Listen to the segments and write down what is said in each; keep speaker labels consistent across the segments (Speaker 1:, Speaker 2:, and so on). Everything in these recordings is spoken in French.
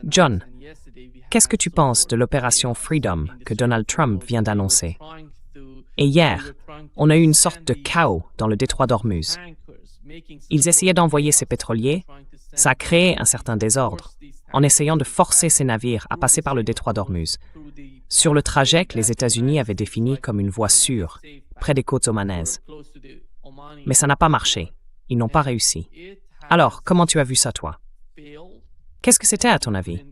Speaker 1: John, qu'est-ce que tu penses de l'opération Freedom que Donald Trump vient d'annoncer? Et hier, on a eu une sorte de chaos dans le détroit d'Ormuz. Ils essayaient d'envoyer ces pétroliers, ça a créé un certain désordre, en essayant de forcer ces navires à passer par le détroit d'Ormuz, sur le trajet que les États-Unis avaient défini comme une voie sûre, près des côtes omanaises. Mais ça n'a pas marché, ils n'ont pas réussi. Alors, comment tu as vu ça, toi? Qu'est-ce que c'était, à ton avis?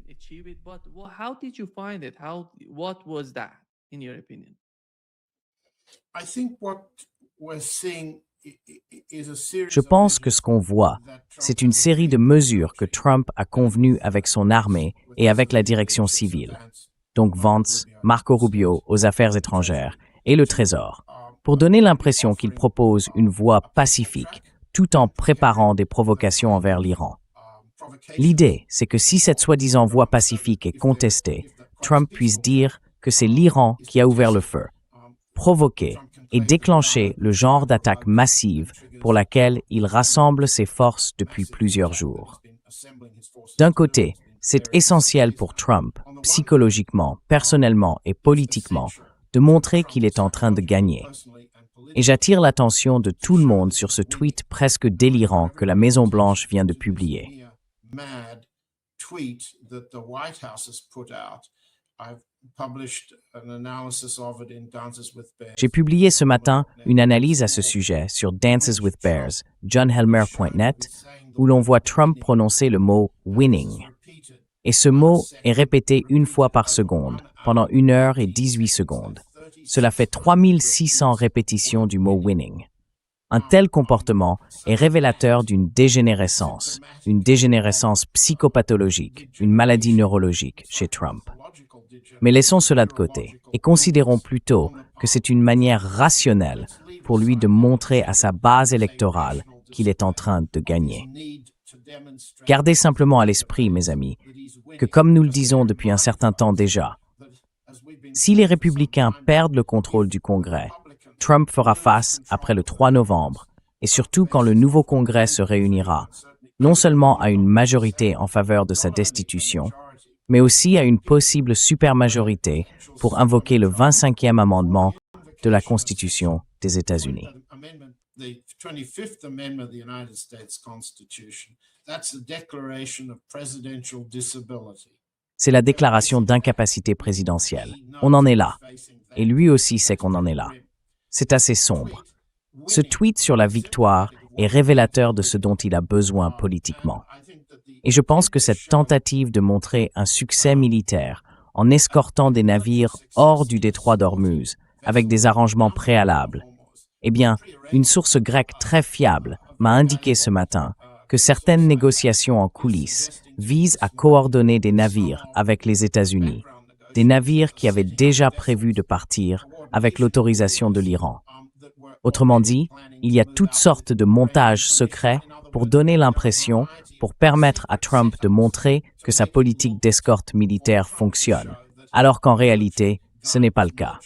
Speaker 2: Je pense que ce qu'on voit, c'est une série de mesures que Trump a convenues avec son armée et avec la direction civile, donc Vance, Marco Rubio aux Affaires étrangères et le Trésor, pour donner l'impression qu'il propose une voie pacifique tout en préparant des provocations envers l'Iran. L'idée, c'est que si cette soi-disant voie pacifique est contestée, Trump puisse dire que c'est l'Iran qui a ouvert le feu, provoqué et déclenché le genre d'attaque massive pour laquelle il rassemble ses forces depuis plusieurs jours. D'un côté, c'est essentiel pour Trump, psychologiquement, personnellement et politiquement, de montrer qu'il est en train de gagner. Et j'attire l'attention de tout le monde sur ce tweet presque délirant que la Maison-Blanche vient de publier. J'ai publié ce matin une analyse à ce sujet sur Dances with Bears, johnhelmer.net, où l'on voit Trump prononcer le mot « winning ». Et ce mot est répété une fois par seconde, pendant 1 heure et 18 secondes. Cela fait 3600 répétitions du mot « winning ». Un tel comportement est révélateur d'une dégénérescence psychopathologique, une maladie neurologique chez Trump. Mais laissons cela de côté et considérons plutôt que c'est une manière rationnelle pour lui de montrer à sa base électorale qu'il est en train de gagner. Gardez simplement à l'esprit, mes amis, que comme nous le disons depuis un certain temps déjà, si les républicains perdent le contrôle du Congrès, Trump fera face après le 3 novembre, et surtout quand le nouveau Congrès se réunira, non seulement à une majorité en faveur de sa destitution, mais aussi à une possible supermajorité pour invoquer le 25e amendement de la Constitution des États-Unis. C'est la déclaration d'incapacité présidentielle. On en est là. Et lui aussi sait qu'on en est là. C'est assez sombre. Ce tweet sur la victoire est révélateur de ce dont il a besoin politiquement. Et je pense que cette tentative de montrer un succès militaire en escortant des navires hors du détroit d'Ormuz avec des arrangements préalables, eh bien, une source grecque très fiable m'a indiqué ce matin que certaines négociations en coulisses visent à coordonner des navires avec les États-Unis, des navires qui avaient déjà prévu de partir avec l'autorisation de l'Iran. Autrement dit, il y a toutes sortes de montages secrets pour donner l'impression, pour permettre à Trump de montrer que sa politique d'escorte militaire fonctionne, alors qu'en réalité, ce n'est pas le cas.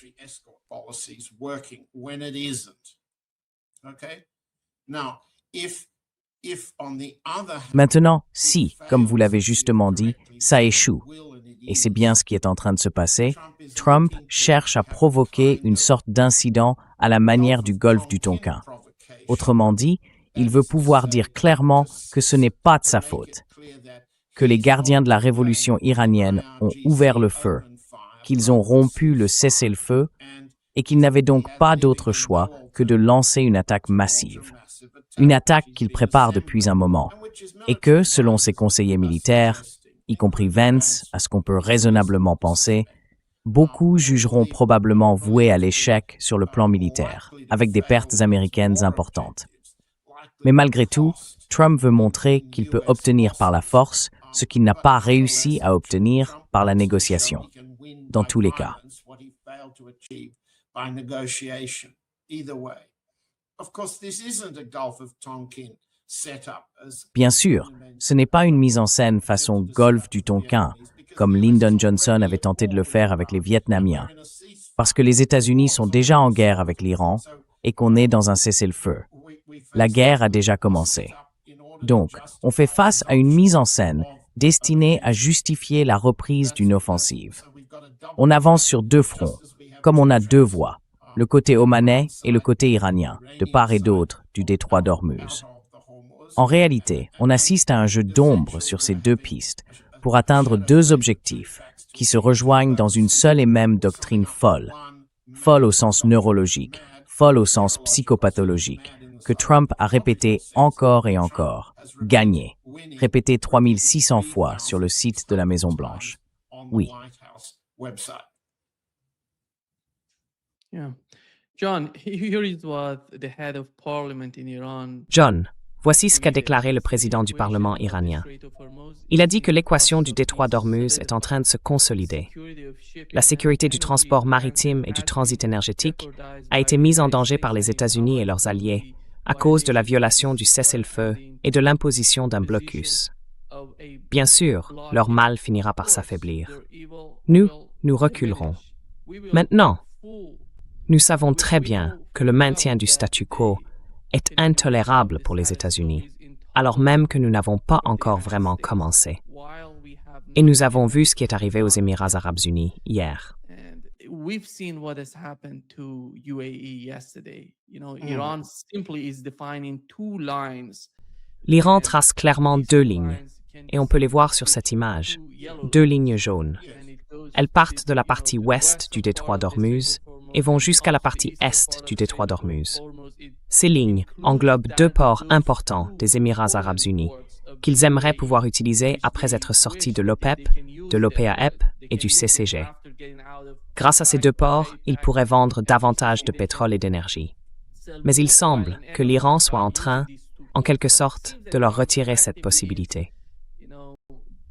Speaker 2: Maintenant, si, comme vous l'avez justement dit, ça échoue, et c'est bien ce qui est en train de se passer, Trump cherche à provoquer une sorte d'incident à la manière du golfe du Tonkin. Autrement dit, il veut pouvoir dire clairement que ce n'est pas de sa faute, que les gardiens de la révolution iranienne ont ouvert le feu, qu'ils ont rompu le cessez-le-feu et qu'ils n'avaient donc pas d'autre choix que de lancer une attaque massive. Une attaque qu'il prépare depuis un moment et que, selon ses conseillers militaires, y compris Vance, à ce qu'on peut raisonnablement penser, beaucoup jugeront probablement voués à l'échec sur le plan militaire, avec des pertes américaines importantes. Mais malgré tout, Trump veut montrer qu'il peut obtenir par la force ce qu'il n'a pas réussi à obtenir par la négociation, dans tous les cas. Bien sûr, ce n'est pas une mise en scène façon golfe du Tonkin, comme Lyndon Johnson avait tenté de le faire avec les Vietnamiens, parce que les États-Unis sont déjà en guerre avec l'Iran et qu'on est dans un cessez-le-feu. La guerre a déjà commencé. Donc, on fait face à une mise en scène destinée à justifier la reprise d'une offensive. On avance sur deux fronts, comme on a deux voies, le côté omanais et le côté iranien, de part et d'autre du détroit d'Ormuz. En réalité, on assiste à un jeu d'ombre sur ces deux pistes pour atteindre deux objectifs qui se rejoignent dans une seule et même doctrine folle. Folle au sens neurologique, folle au sens psychopathologique, que Trump a répété encore et encore. Gagner. Répété 3600 fois sur le site de la Maison-Blanche. Oui.
Speaker 3: John, here is what the head of parliament in Iran.
Speaker 1: John, voici ce qu'a déclaré le président du Parlement iranien. Il a dit que l'équation du détroit d'Ormuz est en train de se consolider. La sécurité du transport maritime et du transit énergétique a été mise en danger par les États-Unis et leurs alliés à cause de la violation du cessez-le-feu et de l'imposition d'un blocus. Bien sûr, leur mal finira par s'affaiblir. Nous reculerons. Maintenant, nous savons très bien que le maintien du statu quo est intolérable pour les États-Unis, alors même que nous n'avons pas encore vraiment commencé. Et nous avons vu ce qui est arrivé aux Émirats arabes unis hier.
Speaker 3: We've seen what has happened to UAE yesterday. Iran simply is defining two lines.
Speaker 1: L'Iran trace clairement deux lignes, et on peut les voir sur cette image, deux lignes jaunes. Elles partent de la partie ouest du détroit d'Ormuz et vont jusqu'à la partie est du détroit d'Ormuz. Ces lignes englobent deux ports importants des Émirats arabes unis qu'ils aimeraient pouvoir utiliser après être sortis de l'OPEP, de l'OPEP et du CCG. Grâce à ces deux ports, ils pourraient vendre davantage de pétrole et d'énergie. Mais il semble que l'Iran soit en train, en quelque sorte, de leur retirer cette possibilité.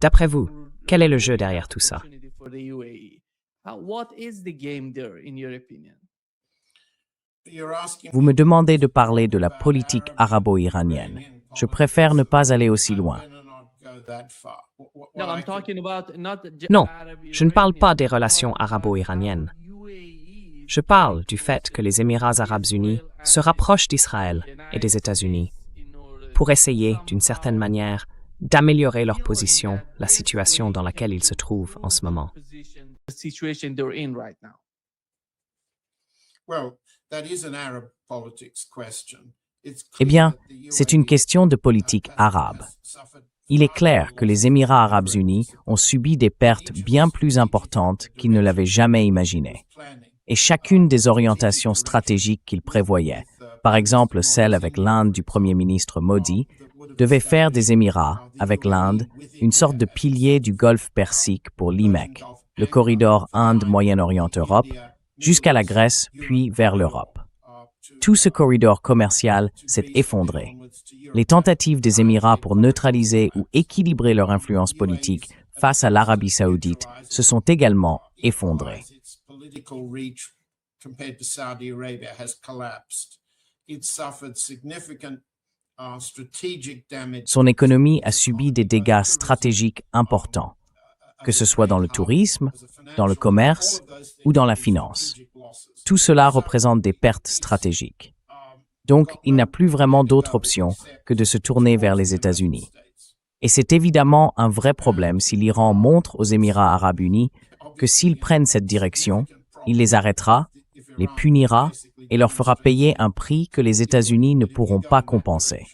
Speaker 1: D'après vous, quel est le jeu derrière tout ça?
Speaker 2: Vous me demandez de parler de la politique arabo-iranienne. Je préfère ne pas aller aussi loin.
Speaker 1: Non, je ne parle pas des relations arabo-iraniennes. Je parle du fait que les Émirats arabes unis se rapprochent d'Israël et des États-Unis pour essayer, d'une certaine manière, d'améliorer leur position, la situation dans laquelle ils se trouvent en ce moment.
Speaker 2: Eh bien, c'est une question de politique arabe. Il est clair que les Émirats arabes unis ont subi des pertes bien plus importantes qu'ils ne l'avaient jamais imaginé. Et chacune des orientations stratégiques qu'ils prévoyaient, par exemple celle avec l'Inde du Premier ministre Modi, devait faire des Émirats, avec l'Inde, une sorte de pilier du Golfe Persique pour l'IMEC, le corridor Inde-Moyen-Orient-Europe, jusqu'à la Grèce puis vers l'Europe. Tout ce corridor commercial s'est effondré. Les tentatives des Émirats pour neutraliser ou équilibrer leur influence politique face à l'Arabie saoudite se sont également effondrées. Son économie a subi des dégâts stratégiques importants, que ce soit dans le tourisme, dans le commerce ou dans la finance. Tout cela représente des pertes stratégiques. Donc, il n'a plus vraiment d'autre option que de se tourner vers les États-Unis. Et c'est évidemment un vrai problème si l'Iran montre aux Émirats arabes unis que s'ils prennent cette direction, il les arrêtera, les punira et leur fera payer un prix que les États-Unis ne pourront pas compenser.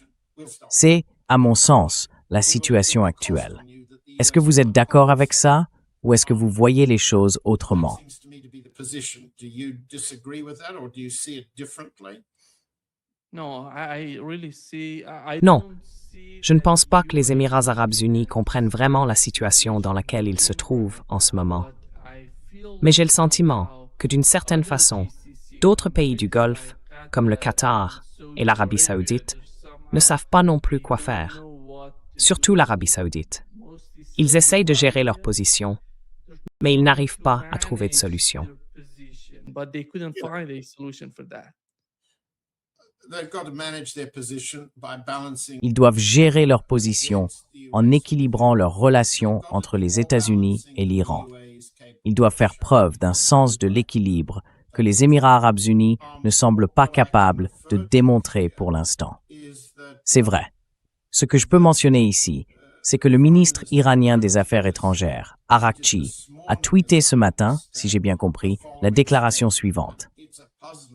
Speaker 2: C'est, à mon sens, la situation actuelle. Est-ce que vous êtes d'accord avec ça ou est-ce que vous voyez les choses autrement?
Speaker 1: Non, je ne pense pas que les Émirats arabes unis comprennent vraiment la situation dans laquelle ils se trouvent en ce moment. Mais j'ai le sentiment que d'une certaine façon, d'autres pays du Golfe, comme le Qatar et l'Arabie saoudite, ne savent pas non plus quoi faire. Surtout l'Arabie saoudite. Ils essayent de gérer leur position, mais ils n'arrivent pas à trouver de solution.
Speaker 2: Ils doivent gérer leur position en équilibrant leurs relations entre les États-Unis et l'Iran. Ils doivent faire preuve d'un sens de l'équilibre que les Émirats arabes unis ne semblent pas capables de démontrer pour l'instant. C'est vrai. Ce que je peux mentionner ici, c'est que le ministre iranien des Affaires étrangères, Araghchi, a tweeté ce matin, si j'ai bien compris, la déclaration suivante.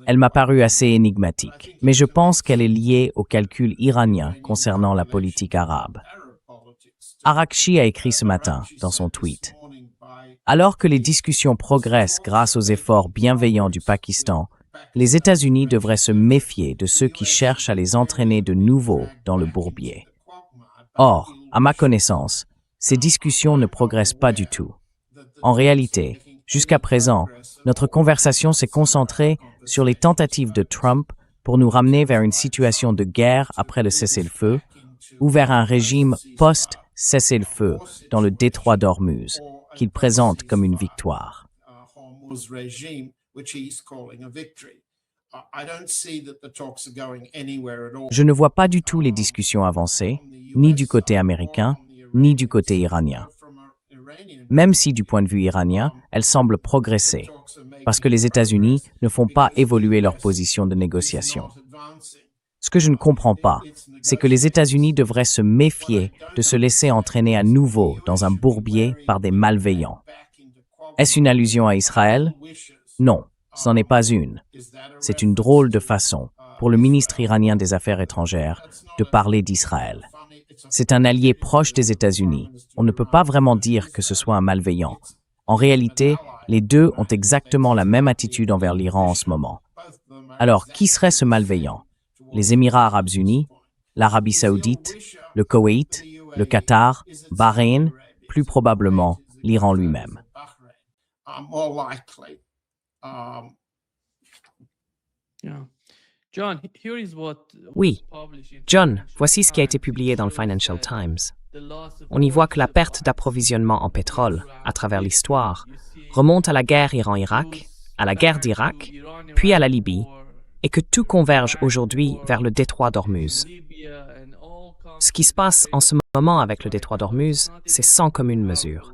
Speaker 2: Elle m'a paru assez énigmatique, mais je pense qu'elle est liée au calcul iranien concernant la politique arabe. Araghchi a écrit ce matin, dans son tweet, « Alors que les discussions progressent grâce aux efforts bienveillants du Pakistan, les États-Unis devraient se méfier de ceux qui cherchent à les entraîner de nouveau dans le bourbier. » Or, à ma connaissance, ces discussions ne progressent pas du tout. En réalité, jusqu'à présent, notre conversation s'est concentrée sur les tentatives de Trump pour nous ramener vers une situation de guerre après le cessez-le-feu ou vers un régime post-cessez-le-feu dans le détroit d'Ormuz, qu'il présente comme une victoire. Je ne vois pas du tout les discussions avancer, ni du côté américain, ni du côté iranien. Même si, du point de vue iranien, elles semblent progresser, parce que les États-Unis ne font pas évoluer leur position de négociation. Ce que je ne comprends pas, c'est que les États-Unis devraient se méfier de se laisser entraîner à nouveau dans un bourbier par des malveillants. Est-ce une allusion à Israël? Non, ce n'en est pas une. C'est une drôle de façon, pour le ministre iranien des Affaires étrangères, de parler d'Israël. C'est un allié proche des États-Unis. On ne peut pas vraiment dire que ce soit un malveillant. En réalité, les deux ont exactement la même attitude envers l'Iran en ce moment. Alors, qui serait ce malveillant? Les Émirats arabes unis, l'Arabie saoudite, le Koweït, le Qatar, Bahreïn, plus probablement l'Iran lui-même.
Speaker 1: Oui, John, voici ce qui a été publié dans le Financial Times. On y voit que la perte d'approvisionnement en pétrole, à travers l'histoire, remonte à la guerre Iran-Irak, à la guerre d'Irak, puis à la Libye, et que tout converge aujourd'hui vers le détroit d'Ormuz. Ce qui se passe en ce moment avec le détroit d'Ormuz, c'est sans commune mesure.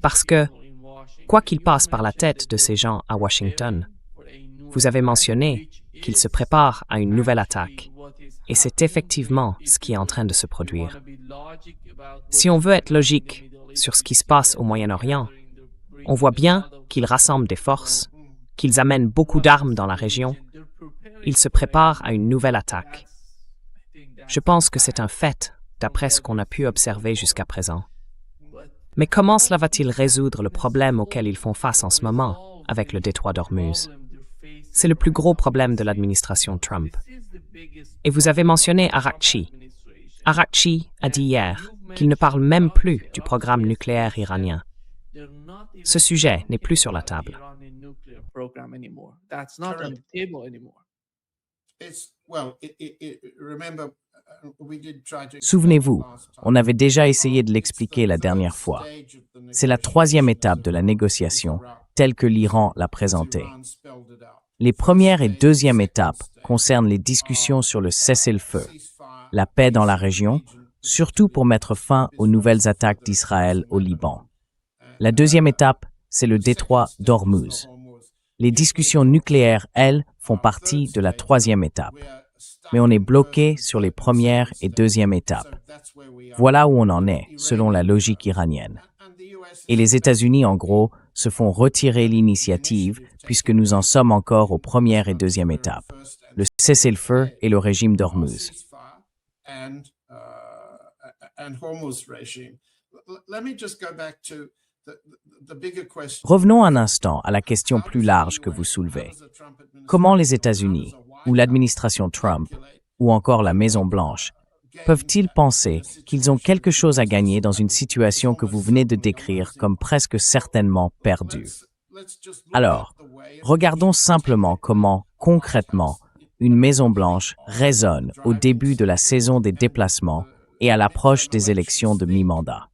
Speaker 1: Parce que, quoi qu'il passe par la tête de ces gens à Washington, vous avez mentionné qu'ils se préparent à une nouvelle attaque. Et c'est effectivement ce qui est en train de se produire. Si on veut être logique sur ce qui se passe au Moyen-Orient, on voit bien qu'ils rassemblent des forces, qu'ils amènent beaucoup d'armes dans la région. Ils se préparent à une nouvelle attaque. Je pense que c'est un fait, d'après ce qu'on a pu observer jusqu'à présent. Mais comment cela va-t-il résoudre le problème auquel ils font face en ce moment avec le détroit d'Ormuz? C'est le plus gros problème de l'administration Trump. Et vous avez mentionné Araghchi. Araghchi a dit hier qu'il ne parle même plus du programme nucléaire iranien. Ce sujet n'est plus sur la table.
Speaker 2: Souvenez-vous, on avait déjà essayé de l'expliquer la dernière fois. C'est la troisième étape de la négociation, telle que l'Iran l'a présentée. Les premières et deuxième étapes concernent les discussions sur le cessez-le-feu, la paix dans la région, surtout pour mettre fin aux nouvelles attaques d'Israël au Liban. La deuxième étape, c'est le détroit d'Ormuz. Les discussions nucléaires, elles, font partie de la troisième étape. Mais on est bloqué sur les premières et deuxième étapes. Voilà où on en est, selon la logique iranienne. Et les États-Unis, en gros, se font retirer l'initiative puisque nous en sommes encore aux premières et deuxième étapes, le cessez-le-feu et le régime d'Ormuz. Revenons un instant à la question plus large que vous soulevez. Comment les États-Unis, ou l'administration Trump, ou encore la Maison-Blanche, peuvent-ils penser qu'ils ont quelque chose à gagner dans une situation que vous venez de décrire comme presque certainement perdue? Alors, regardons simplement comment, concrètement, une Maison-Blanche résonne au début de la saison des déplacements et à l'approche des élections de mi-mandat.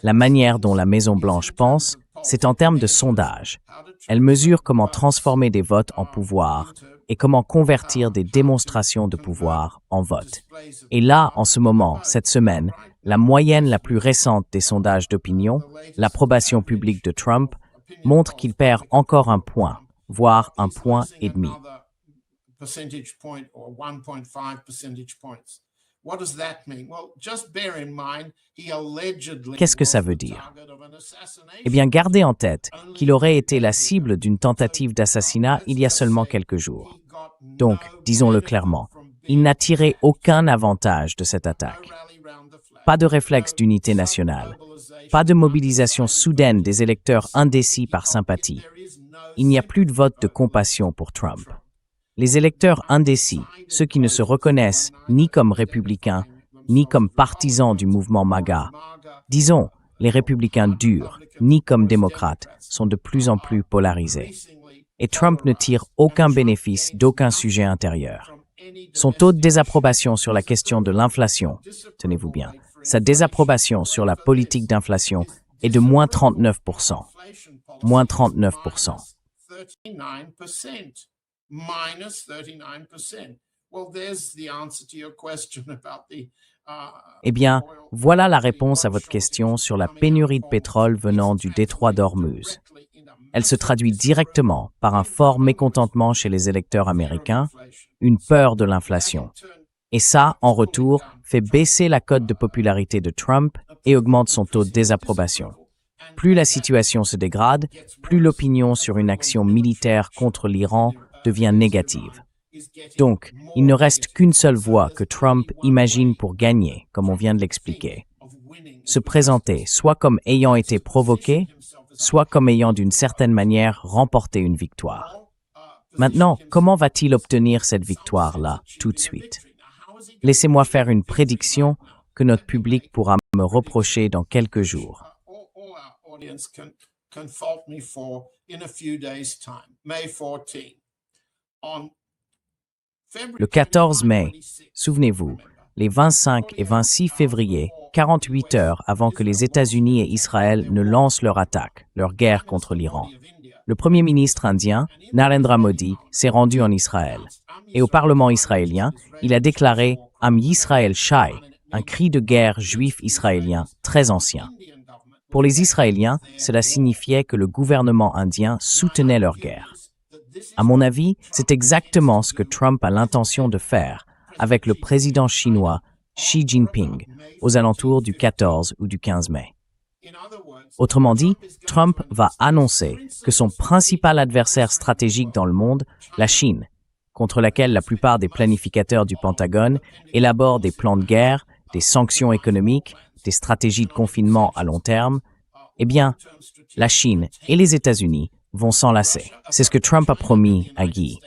Speaker 2: La manière dont la Maison-Blanche pense, c'est en termes de sondage. Elle mesure comment transformer des votes en pouvoir et comment convertir des démonstrations de pouvoir en votes. Et là, en ce moment, cette semaine, la moyenne la plus récente des sondages d'opinion, l'approbation publique de Trump, montre qu'il perd encore un point, voire un point et demi. Qu'est-ce que ça veut dire? Eh bien, gardez en tête qu'il aurait été la cible d'une tentative d'assassinat il y a seulement quelques jours. Donc, disons-le clairement, il n'a tiré aucun avantage de cette attaque. Pas de réflexe d'unité nationale, pas de mobilisation soudaine des électeurs indécis par sympathie. Il n'y a plus de vote de compassion pour Trump. Les électeurs indécis, ceux qui ne se reconnaissent ni comme républicains, ni comme partisans du mouvement MAGA, disons, les républicains durs, ni comme démocrates, sont de plus en plus polarisés. Et Trump ne tire aucun bénéfice d'aucun sujet intérieur. Son taux de désapprobation sur la question de l'inflation, tenez-vous bien, sa désapprobation sur la politique d'inflation est de moins 39%. Moins 39%. Eh bien, voilà la réponse à votre question sur la pénurie de pétrole venant du détroit d'Ormuz. Elle se traduit directement par un fort mécontentement chez les électeurs américains, une peur de l'inflation. Et ça, en retour, fait baisser la cote de popularité de Trump et augmente son taux de désapprobation. Plus la situation se dégrade, plus l'opinion sur une action militaire contre l'Iran devient négative. Donc, il ne reste qu'une seule voie que Trump imagine pour gagner, comme on vient de l'expliquer. Se présenter soit comme ayant été provoqué, soit comme ayant d'une certaine manière remporté une victoire. Maintenant, comment va-t-il obtenir cette victoire-là tout de suite? Laissez-moi faire une prédiction que notre public pourra me reprocher dans quelques jours. Le 14 mai, souvenez-vous, les 25 et 26 février, 48 heures avant que les États-Unis et Israël ne lancent leur attaque, leur guerre contre l'Iran, le Premier ministre indien, Narendra Modi, s'est rendu en Israël. Et au Parlement israélien, il a déclaré « Am Yisrael Shai », un cri de guerre juif israélien très ancien. Pour les Israéliens, cela signifiait que le gouvernement indien soutenait leur guerre. À mon avis, c'est exactement ce que Trump a l'intention de faire avec le président chinois Xi Jinping aux alentours du 14 ou du 15 mai. Autrement dit, Trump va annoncer que son principal adversaire stratégique dans le monde, la Chine, contre laquelle la plupart des planificateurs du Pentagone élaborent des plans de guerre, des sanctions économiques, des stratégies de confinement à long terme, eh bien, la Chine et les États-Unis vont s'enlacer. C'est ce que Trump a promis à Guy.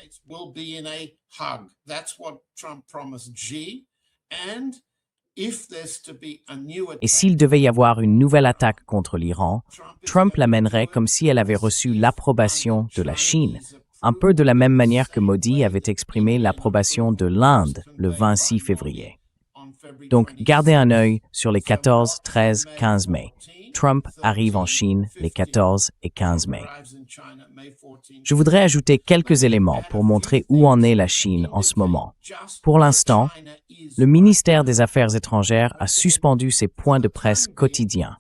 Speaker 2: Et s'il devait y avoir une nouvelle attaque contre l'Iran, Trump l'amènerait comme si elle avait reçu l'approbation de la Chine, un peu de la même manière que Modi avait exprimé l'approbation de l'Inde le 26 février. Donc, gardez un œil sur les 14, 13, 15 mai. Trump arrive en Chine les 14 et 15 mai. Je voudrais ajouter quelques éléments pour montrer où en est la Chine en ce moment. Pour l'instant, le ministère des Affaires étrangères a suspendu ses points de presse quotidiens.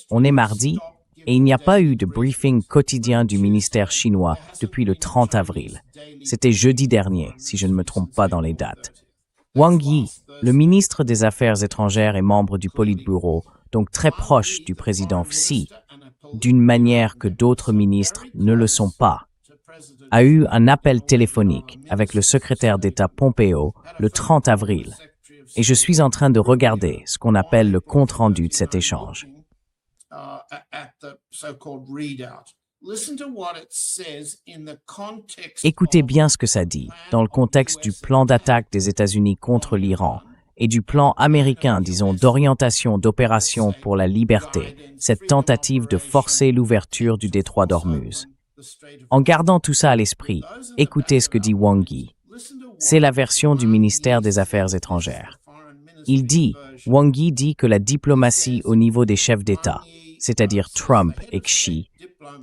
Speaker 2: On est mardi et il n'y a pas eu de briefing quotidien du ministère chinois depuis le 30 avril. C'était jeudi dernier, si je ne me trompe pas dans les dates. Wang Yi, le ministre des Affaires étrangères et membre du Politburo, donc très proche du président Xi, d'une manière que d'autres ministres ne le sont pas, a eu un appel téléphonique avec le secrétaire d'État Pompeo le 30 avril. Et je suis en train de regarder ce qu'on appelle le compte-rendu de cet échange. Écoutez bien ce que ça dit dans le contexte du plan d'attaque des États-Unis contre l'Iran et du plan américain, disons, d'orientation d'opération pour la liberté, cette tentative de forcer l'ouverture du détroit d'Ormuz. En gardant tout ça à l'esprit, écoutez ce que dit Wang Yi. C'est la version du ministère des Affaires étrangères. Il dit, Wang Yi dit que la diplomatie au niveau des chefs d'État, c'est-à-dire Trump et Xi,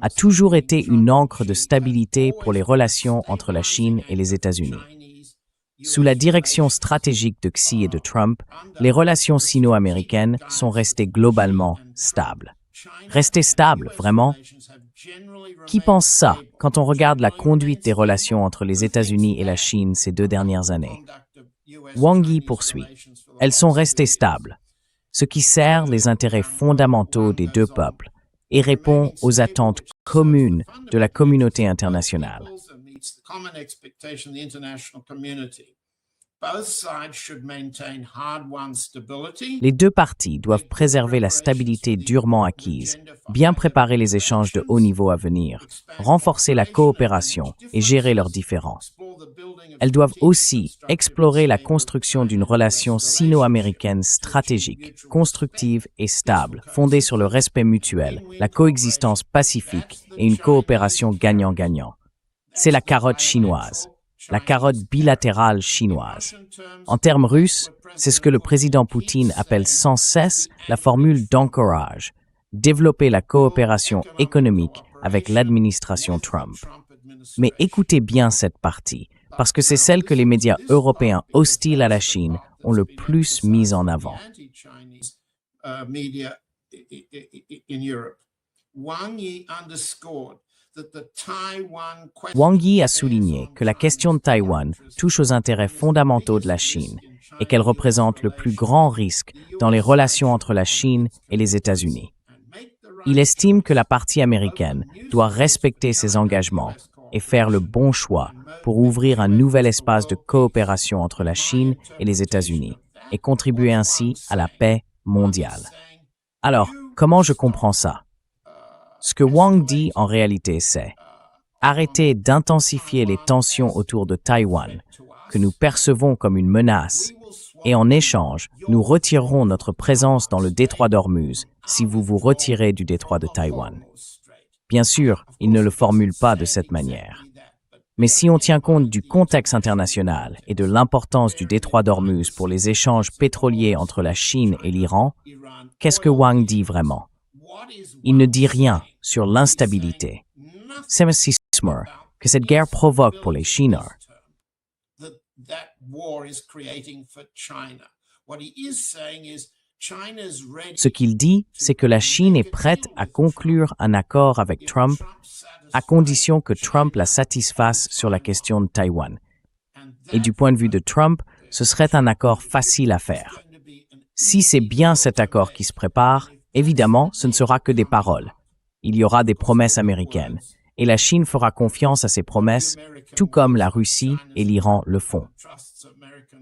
Speaker 2: a toujours été une ancre de stabilité pour les relations entre la Chine et les États-Unis. Sous la direction stratégique de Xi et de Trump, les relations sino-américaines sont restées globalement stables. Rester stable, vraiment? Qui pense ça quand on regarde la conduite des relations entre les États-Unis et la Chine ces 2 dernières années? Wang Yi poursuit. Elles sont restées stables, ce qui sert les intérêts fondamentaux des deux peuples et répond aux attentes communes de la communauté internationale. Les deux parties doivent préserver la stabilité durement acquise, bien préparer les échanges de haut niveau à venir, renforcer la coopération et gérer leurs différends. Elles doivent aussi explorer la construction d'une relation sino-américaine stratégique, constructive et stable, fondée sur le respect mutuel, la coexistence pacifique et une coopération gagnant-gagnant. C'est la carotte chinoise. La carotte bilatérale chinoise. En termes russes, c'est ce que le président Poutine appelle sans cesse la formule d'encourage, développer la coopération économique avec l'administration Trump. Mais écoutez bien cette partie, parce que c'est celle que les médias européens hostiles à la Chine ont le plus mise en avant. Wang Yi a souligné que la question de Taïwan touche aux intérêts fondamentaux de la Chine et qu'elle représente le plus grand risque dans les relations entre la Chine et les États-Unis. Il estime que la partie américaine doit respecter ses engagements et faire le bon choix pour ouvrir un nouvel espace de coopération entre la Chine et les États-Unis et contribuer ainsi à la paix mondiale. Alors, comment je comprends ça? Ce que Wang dit en réalité, c'est arrêter d'intensifier les tensions autour de Taïwan, que nous percevons comme une menace, et en échange, nous retirerons notre présence dans le détroit d'Ormuz si vous vous retirez du détroit de Taïwan. Bien sûr, il ne le formule pas de cette manière. Mais si on tient compte du contexte international et de l'importance du détroit d'Ormuz pour les échanges pétroliers entre la Chine et l'Iran, qu'est-ce que Wang dit vraiment? Il ne dit rien sur l'instabilité, scepticisme que cette guerre provoque pour les Chinois. Ce qu'il dit, c'est que la Chine est prête à conclure un accord avec Trump à condition que Trump la satisfasse sur la question de Taïwan. Et du point de vue de Trump, ce serait un accord facile à faire. Si c'est bien cet accord qui se prépare, évidemment, ce ne sera que des paroles. Il y aura des promesses américaines, et la Chine fera confiance à ces promesses, tout comme la Russie et l'Iran le font.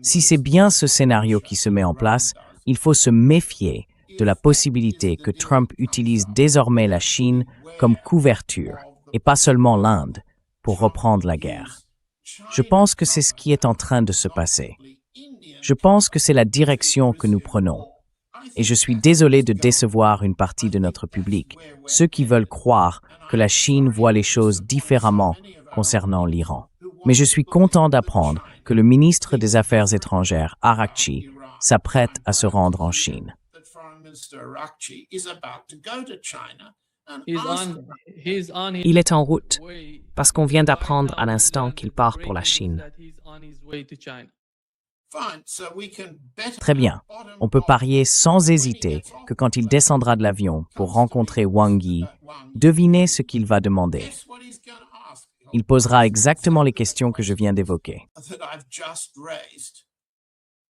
Speaker 2: Si c'est bien ce scénario qui se met en place, il faut se méfier de la possibilité que Trump utilise désormais la Chine comme couverture, et pas seulement l'Inde, pour reprendre la guerre. Je pense que c'est ce qui est en train de se passer. Je pense que c'est la direction que nous prenons. Et je suis désolé de décevoir une partie de notre public, ceux qui veulent croire que la Chine voit les choses différemment concernant l'Iran. Mais je suis content d'apprendre que le ministre des Affaires étrangères, Araghchi, s'apprête à se rendre en Chine.
Speaker 1: Il est en route, parce qu'on vient d'apprendre à l'instant qu'il part pour la Chine.
Speaker 2: Très bien. On peut parier sans hésiter que quand il descendra de l'avion pour rencontrer Wang Yi, devinez ce qu'il va demander. Il posera exactement les questions que je viens d'évoquer.